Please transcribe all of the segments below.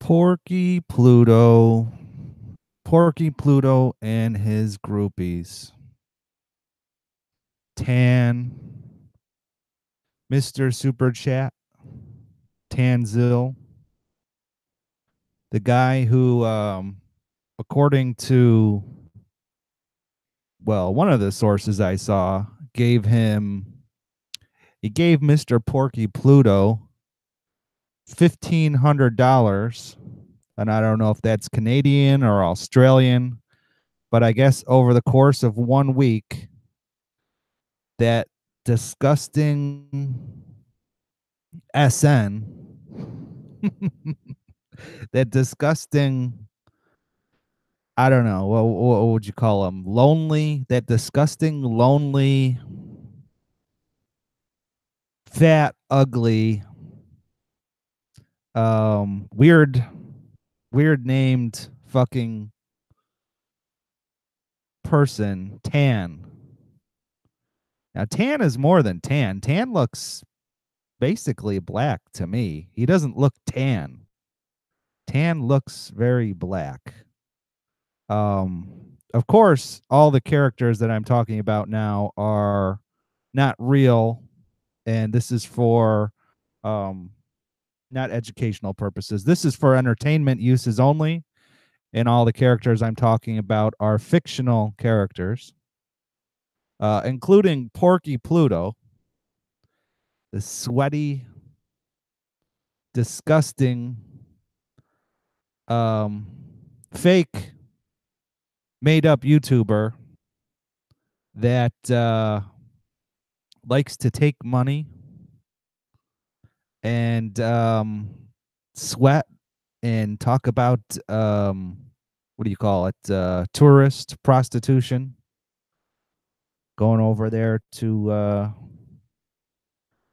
Porky Pluto. Porky Pluto and his groupies. Tan, Mr. Super Chat, Tanzil, the guy who, according to, well, one of the sources I saw, he gave Mr. Porky Pluto $1,500, and I don't know if that's Canadian or Australian, but I guess over the course of 1 week, that disgusting SN, that disgusting, I don't know, what would you call him? Lonely, that disgusting, lonely, fat, ugly, weird, weird named fucking person, Tan. Now, Tan is more than tan. Tan looks basically black to me. He doesn't look tan. Tan looks very black. Of course, all the characters that I'm talking about now are not real, and this is for not educational purposes. This is for entertainment uses only, and all the characters I'm talking about are fictional characters, including Porky Pluto, the sweaty, disgusting, fake, made up YouTuber that likes to take money and sweat and talk about what do you call it? Tourist prostitution. Going over there to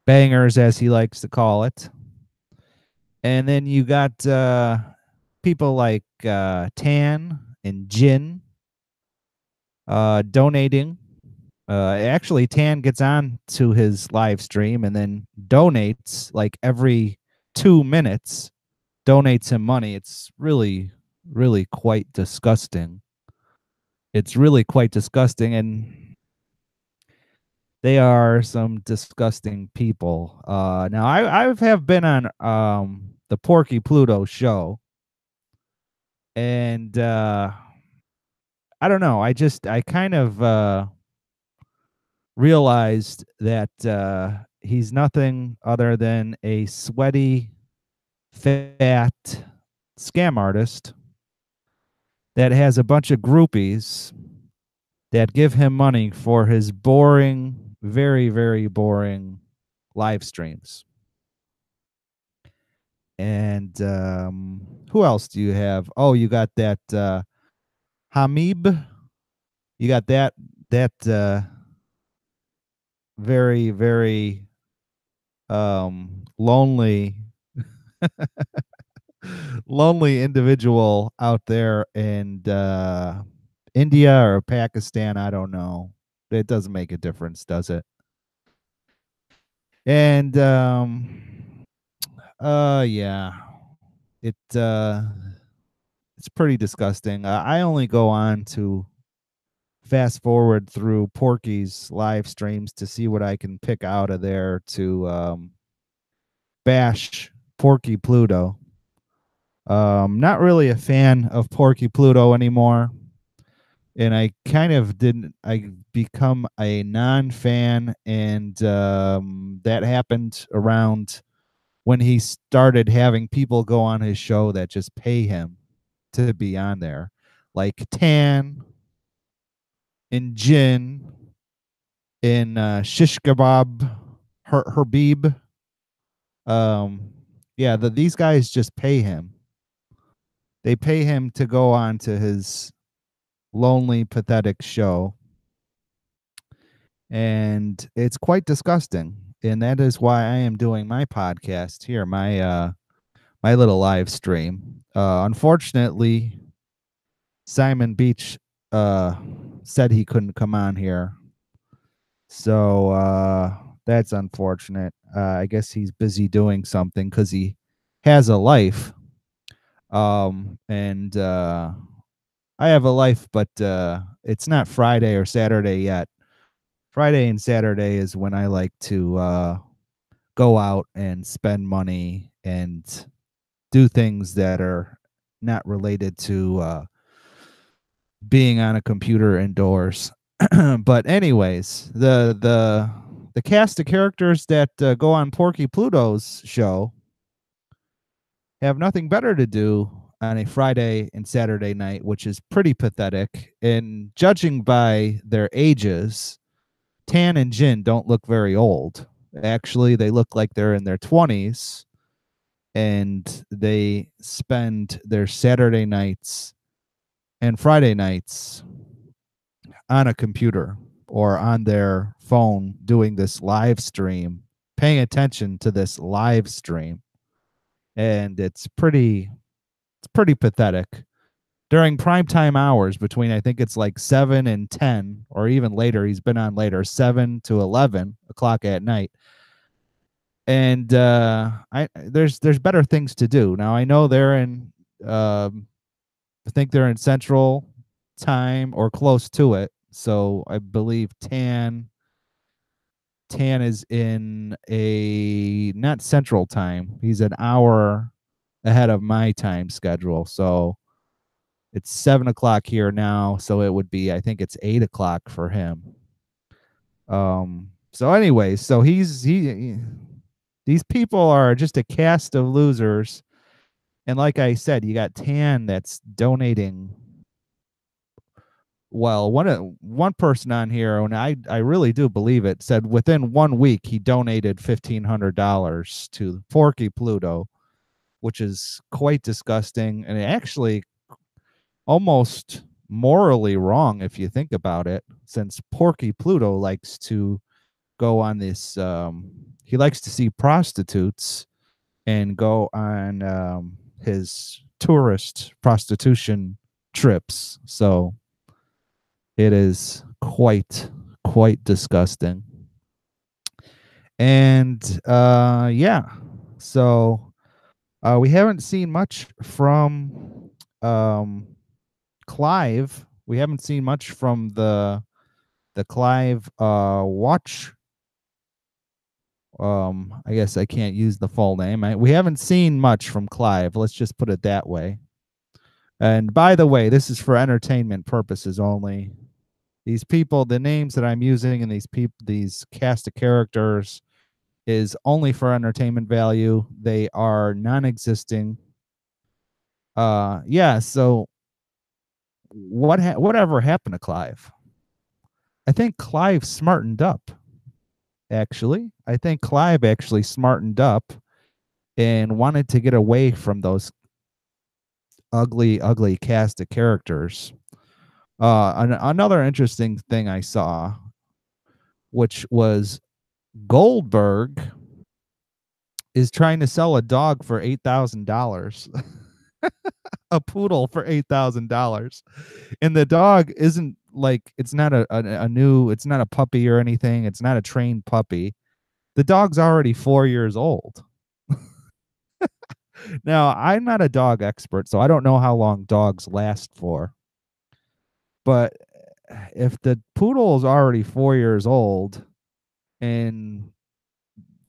bangers, as he likes to call it. And then you got people like Tan and Jin donating. Actually, Tan gets on to his live stream and then donates like every 2 minutes, donates him money. It's really, really quite disgusting. It's really quite disgusting, and they are some disgusting people. Now, I have been on the Porky Pluto show, and I don't know. I kind of realized that he's nothing other than a sweaty, fat scam artist that has a bunch of groupies that give him money for his boring, very, very boring live streams. And who else do you have? Oh, you got that Hamib. You got that very, very lonely lonely individual out there in India or Pakistan. I don't know. It doesn't make a difference, does it? And yeah, it it's pretty disgusting. I only go on to fast forward through Porky's live streams to see what I can pick out of there to bash Porky Pluto. Not really a fan of Porky Pluto anymore. And I kind of didn't, I become a non-fan, and that happened around when he started having people go on his show that just pay him to be on there, like Tan and Jin and Shish Kebab, Herbib. Yeah, these guys just pay him. They pay him to go on to his lonely, pathetic show. And it's quite disgusting. And that is why I am doing my podcast here, my little live stream. Unfortunately, Simon Beach said he couldn't come on here. So that's unfortunate. I guess he's busy doing something because he has a life. And I have a life, but it's not Friday or Saturday yet. Friday and Saturday is when I like to go out and spend money and do things that are not related to being on a computer indoors. But anyways, the cast of characters that go on Porky Pluto's show have nothing better to do on a Friday and Saturday night, which is pretty pathetic. And judging by their ages, Tan and Jin don't look very old. Actually, they look like they're in their 20s, and they spend their Saturday nights and Friday nights on a computer or on their phone doing this live stream, paying attention to this live stream. And it's pretty pathetic. During primetime hours between, I think it's like 7 and 10, or even later, he's been on later, 7 to 11 o'clock at night. And I there's better things to do. Now I know they're in I think they're in Central Time or close to it. So I believe Tan is in a not Central Time. He's an hour ahead of my time schedule. So it's 7 o'clock here now. So it would be, I think it's 8 o'clock for him. So anyway, so these people are just a cast of losers. And like I said, you got Tan that's donating. Well, one person on here, and I really do believe it, said within 1 week he donated $1,500 to Porky Pluto, which is quite disgusting and actually almost morally wrong if you think about it, since Porky Pluto likes to go on this. He likes to see prostitutes and go on his tourist prostitution trips. So it is quite disgusting. And yeah, so we haven't seen much from Clive. We haven't seen much from the Clive watch. I guess I can't use the full name. We haven't seen much from Clive. Let's just put it that way. And by the way, this is for entertainment purposes only. These people, the names that I'm using, and these cast of characters is only for entertainment value. They are non-existing. Yeah. So whatever happened to Clive? I think Clive smartened up. Actually, I think Clive actually smartened up and wanted to get away from those ugly cast of characters. Another interesting thing I saw, which was Goldberg is trying to sell a dog for $8,000, a poodle for $8,000, and the dog isn't like it's not a new, it's not a puppy or anything. It's not a trained puppy. The dog's already 4 years old. Now, I'm not a dog expert, so I don't know how long dogs last for. But if the poodle is already 4 years old and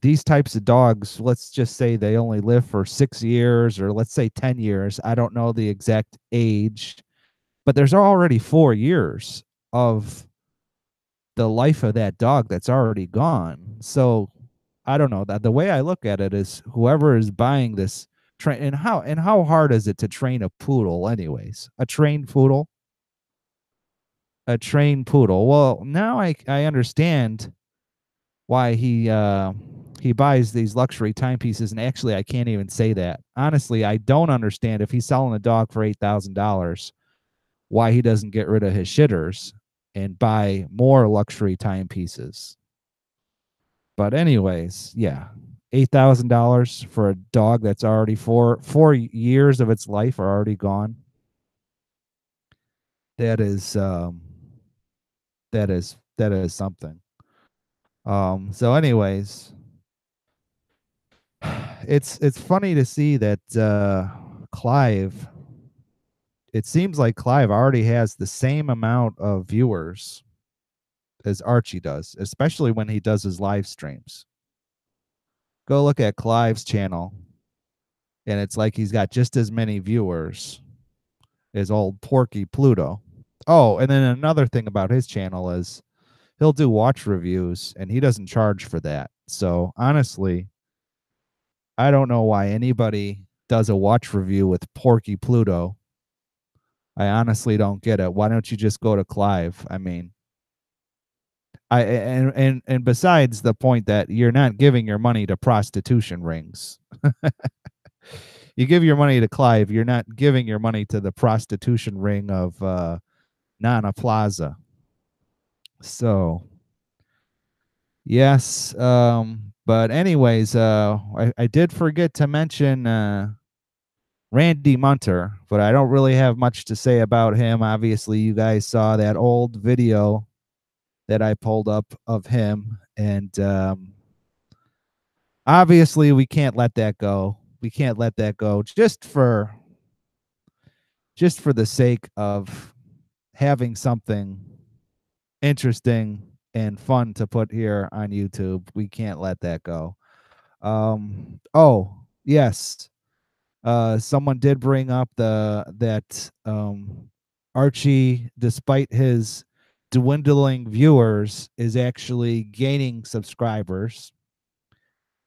these types of dogs, let's just say they only live for 6 years or let's say 10 years. I don't know the exact age, but there's already 4 years of the life of that dog that's already gone. So I don't know, that the way I look at it is whoever is buying this train, and how hard is it to train a poodle anyways? A trained poodle. Well, now I understand why he buys these luxury timepieces, and actually I can't even say that. Honestly, I don't understand if he's selling a dog for $8,000 why he doesn't get rid of his shitters and buy more luxury timepieces. But anyways, yeah. $8,000 for a dog that's already 4 years of its life are already gone. That is that is something. So anyways, it's funny to see that Clive, it seems like Clive already has the same amount of viewers as Archie does, especially when he does his live streams. Go look at Clive's channel, and it's like he's got just as many viewers as old Porky Pluto. Oh, and then another thing about his channel is he'll do watch reviews, and he doesn't charge for that. So honestly, I don't know why anybody does a watch review with Porky Pluto. I honestly don't get it. Why don't you just go to Clive? I mean, and besides the point that you're not giving your money to prostitution rings. You give your money to Clive, you're not giving your money to the prostitution ring of Nana Plaza. So yes, but anyways, I did forget to mention Randy Munter, but I don't really have much to say about him. Obviously, you guys saw that old video that I pulled up of him, and obviously we can't let that go. We can't let that go just for the sake of having something interesting and fun to put here on YouTube. We can't let that go. Oh, yes. Someone did bring up that Archie, despite his dwindling viewers, is actually gaining subscribers.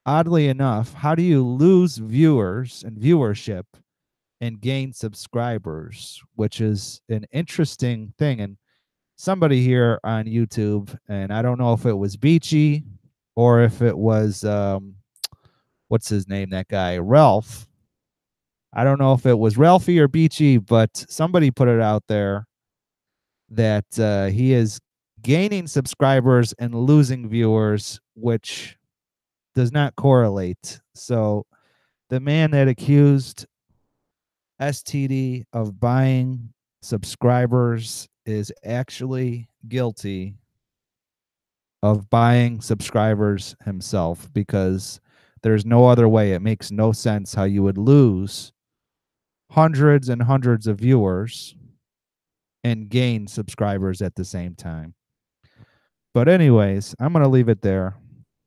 Oddly enough, how do you lose viewers and viewership and gain subscribers, which is an interesting thing? And somebody here on YouTube, and I don't know if it was Beachy or if it was what's his name, that guy, Ralph. I don't know if it was Ralphie or Beachy, but somebody put it out there that he is gaining subscribers and losing viewers, which does not correlate. So the man that accused STD of buying subscribers is actually guilty of buying subscribers himself, because there's no other way. It makes no sense how you would lose hundreds and hundreds of viewers and gain subscribers at the same time. But anyways, I'm going to leave it there.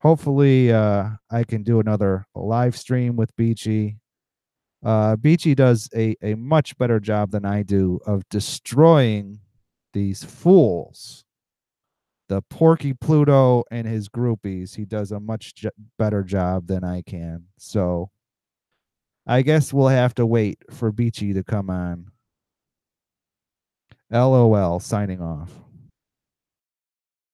Hopefully I can do another live stream with Beachy. Beachy does a much better job than I do of destroying these fools. The Porky Pluto and his groupies. He does a much better job than I can. So I guess we'll have to wait for Beachy to come on. LOL, signing off.